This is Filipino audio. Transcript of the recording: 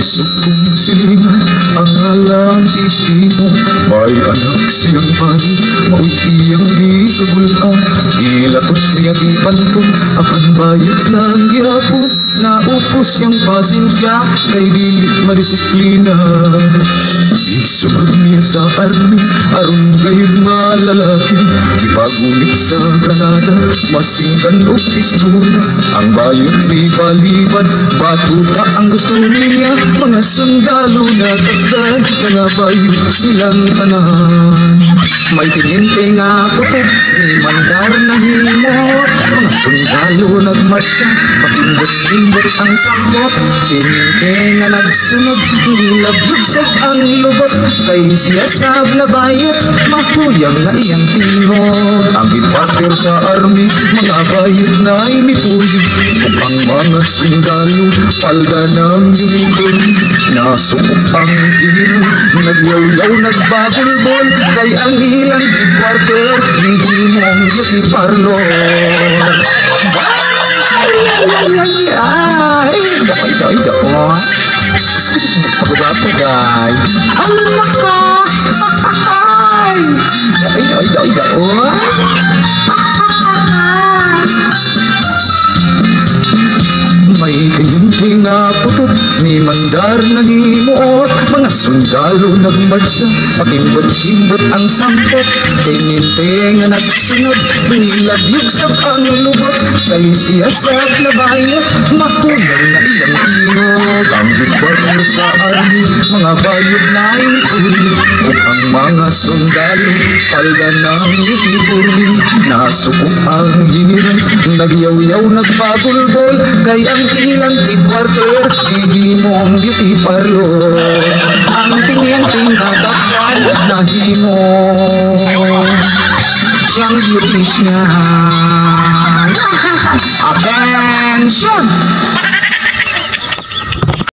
Sukong silingan ang alam sistemo. May anak siyang pari, mauy iyang di kagulang. Gilatos niya di pantun, akan bayad lang gihapon. Naupos yung pasensya, kay dili madisiplina. Isunod niya sa army, aron gayud malalaki. Ipagulit sa Granada, masinggan o pistola. Ang bayot di palibad, batuta ang gusto niya. Mga sundalo na tagdan, mga bayot silang tanan. May tininte nga putok, may mandar na himot. Mga sundalo nagmarcha, pakindot-indot ang sakot. Tininte nga nagsunod, nilabyugsag ang lubot. Kay siya sa bayot, makuyang na iyang tingog. Ang ipater sa army, mga bayot na imipuyo. Kung ang mga sundalo, palda ng uniform. Nasukok ang ilaw, nagyaw-yaw nagbabulbol. Kay ang ilang quarter, hindi mong iparlo. Ay, dako. Pagbabatagay. Ang laka! Ay, dako. May tingin nga putot, may mandar na himuot. Mga sundalo nagmarcha, pakimbot-kimbot ang sampot. Tininte nga nagsunod, nilabyugsag ang lubot. Kay siya sa labayan, makulang na iyang tingog. Ang reporter sa army, mga bayod na ipuli. Kung ang mga sundalo, palda ng uniforme. Nasukok ang hiniran, nagyaw-yaw nagpabulbol. Kay ang ilang quarter, hindi mong beauty parlor. Ang tingin-ting natakpan, nahimo siyang beautician. Attention!